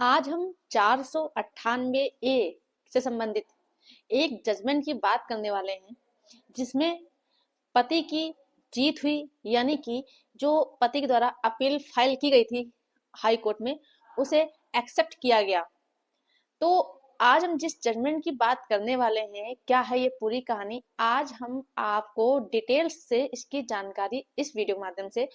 आज हम 498 ए से संबंधित एक जजमेंट की बात करने वाले हैं, जिसमें पति की जीत हुई, यानी कि जो पति के द्वारा अपील फाइल की गई थी हाई कोर्ट में, उसे एक्सेप्ट किया गया। तो आज हम जिस जजमेंट की बात करने वाले हैं, क्या है ये पूरी कहानी, आज हम आपको डिटेल्स से इसकी जानकारी इस वीडियो के माध्यम से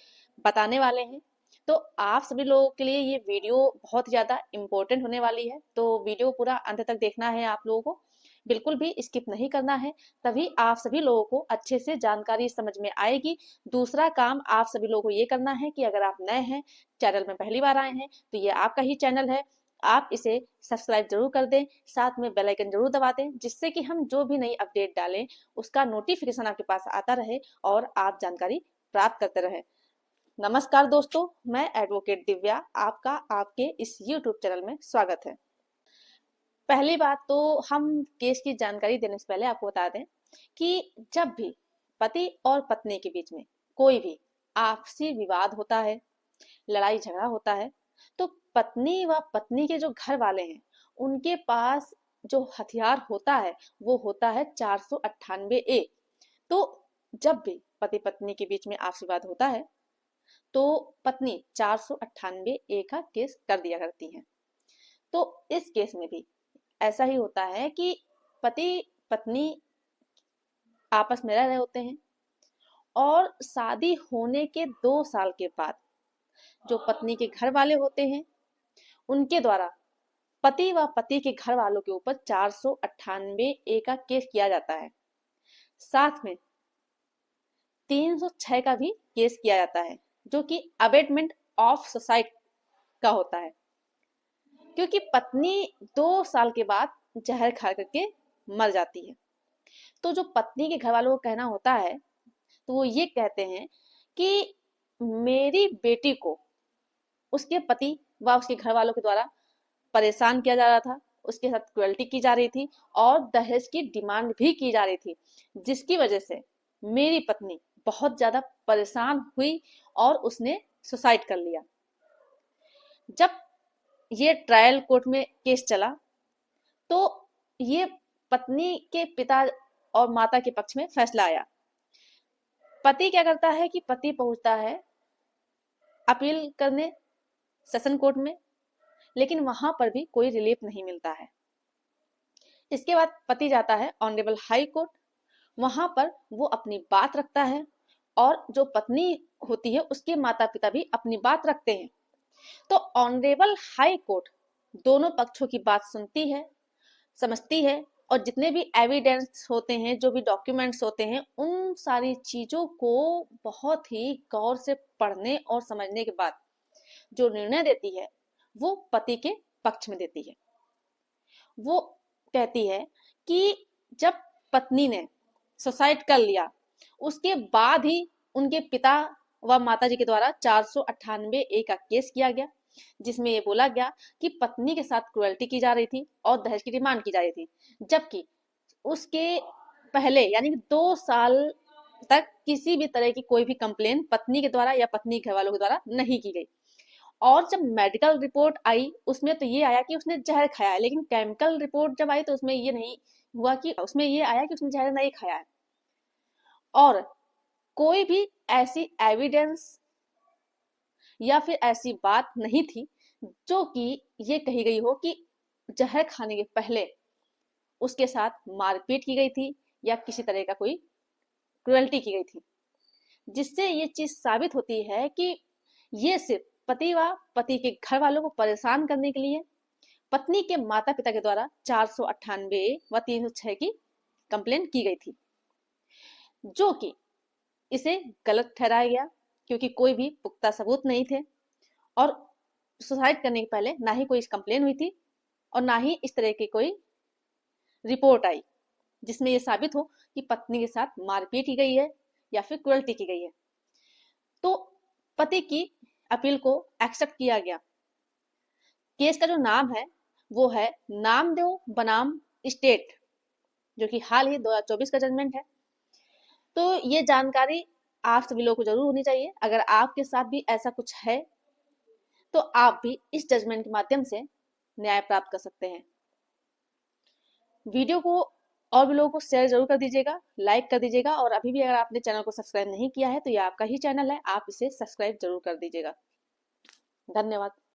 बताने वाले हैं। तो आप सभी लोगों के लिए ये वीडियो बहुत ज़्यादा इम्पोर्टेंट होने वाली है, तो वीडियो पूरा अंत तक देखना है आप लोगों को, बिल्कुल भी स्किप नहीं करना है, तभी आप सभी लोगों को अच्छे से जानकारी समझ में आएगी। दूसरा काम आप सभी लोगों को ये करना है कि अगर आप नए हैं, चैनल में पहली बार आए हैं, तो ये आपका ही चैनल है, आप इसे सब्सक्राइब जरूर कर दें, साथ में बेल आइकन जरूर दबा दें, जिससे कि हम जो भी नई अपडेट डालें उसका नोटिफिकेशन आपके पास आता रहे और आप जानकारी प्राप्त करते रहें। नमस्कार दोस्तों, मैं एडवोकेट दिव्या, आपका आपके इस यूट्यूब चैनल में स्वागत है। पहली बात तो हम केस की जानकारी देने से पहले आपको बता दें कि जब भी पति और पत्नी के बीच में कोई भी आपसी विवाद होता है, लड़ाई झगड़ा होता है, तो पत्नी व पत्नी के जो घर वाले हैं, उनके पास जो हथियार होता है वो होता है 498 ए। तो जब भी पति पत्नी के बीच में आपसी विवाद होता है तो पत्नी 498 ए का केस कर दिया करती है। तो इस केस में भी ऐसा ही होता है कि पति पत्नी आपस में रह रहे होते हैं और शादी होने के 2 साल के बाद जो पत्नी के घर वाले होते हैं, उनके द्वारा पति व पति के घर वालों के ऊपर 498 ए का केस किया जाता है। साथ में 306 का भी केस किया जाता है, जो कि अबेटमेंट ऑफ सुसाइड का होता है, क्योंकि पत्नी 2 साल के बाद जहर खा करके मर जाती है। तो जो पत्नी के घर वालों को कहना होता है, तो वो ये कहते हैं कि मेरी बेटी को उसके पति व उसके घर वालों के द्वारा परेशान किया जा रहा था, उसके साथ क्रुएल्टी की जा रही थी और दहेज की डिमांड भी की जा रही थी, जिसकी वजह से मेरी पत्नी बहुत ज्यादा परेशान हुई और उसने सुसाइड कर लिया। जब ये ट्रायल कोर्ट में केस चला तो ये पत्नी के पिता और माता के पक्ष में फैसला आया। पति क्या करता है कि पति पहुंचता है अपील करने सेशन कोर्ट में, लेकिन वहां पर भी कोई रिलीफ नहीं मिलता है। इसके बाद पति जाता है ऑनरेबल हाई कोर्ट, वहां पर वो अपनी बात रखता है और जो पत्नी होती है उसके माता पिता भी अपनी बात रखते हैं। तो ऑनरेबल हाई कोर्ट दोनों पक्षों की बात सुनती है, समझती है और जितने भी एविडेंस होते हैं, जो भी डॉक्यूमेंट्स होते हैं, उन सारी चीजों को बहुत ही गौर से पढ़ने और समझने के बाद जो निर्णय देती है वो पति के पक्ष में देती है। वो कहती है कि जब पत्नी ने सुसाइड कर लिया, उसके बाद ही उनके पिता व माताजी के द्वारा 498 ए का केस किया गया, जिसमें ये बोला गया कि पत्नी के साथ क्रुएल्टी की जा रही थी और दहेज की डिमांड की जा रही थी, जबकि उसके पहले यानी 2 साल तक किसी भी तरह की कोई भी कंप्लेन पत्नी के द्वारा या पत्नी के घर वालों के द्वारा नहीं की गई। और जब मेडिकल रिपोर्ट आई उसमें तो ये आया कि उसने जहर खाया है, लेकिन केमिकल रिपोर्ट जब आई तो उसमें ये नहीं हुआ कि उसमें ये आया कि उसने जहर नहीं खाया है। और कोई भी ऐसी एविडेंस या फिर ऐसी बात नहीं थी जो कि ये कही गई हो कि जहर खाने के पहले उसके साथ मारपीट की गई थी या किसी तरह का कोई क्रुएल्टी की गई थी, जिससे ये चीज साबित होती है कि ये सिर्फ पति व पति के घर वालों को परेशान करने के लिए पत्नी के माता पिता के द्वारा 498 व 306 की कंप्लेन की गई थी, जो कि इसे गलत ठहराया गया, क्योंकि कोई भी पुख्ता सबूत नहीं थे और सुसाइड करने के पहले ना ही कोई कंप्लेन हुई थी और ना ही इस तरह की कोई रिपोर्ट आई जिसमें यह साबित हो कि पत्नी के साथ मारपीट की गई है या फिर क्रुएल्टी की गई है। तो पति की अपील को एक्सेप्ट किया गया। केस का जो नाम है वो है नामदेव बनाम स्टेट, जो कि हाल ही 2024 का जजमेंट है। तो ये जानकारी आप सभी लोगों को जरूर होनी चाहिए। अगर आपके साथ भी ऐसा कुछ है तो आप भी इस जजमेंट के माध्यम से न्याय प्राप्त कर सकते हैं। वीडियो को और भी लोगों को शेयर जरूर कर दीजिएगा, लाइक कर दीजिएगा, और अभी भी अगर आपने चैनल को सब्सक्राइब नहीं किया है तो ये आपका ही चैनल है, आप इसे सब्सक्राइब जरूर कर दीजिएगा। धन्यवाद।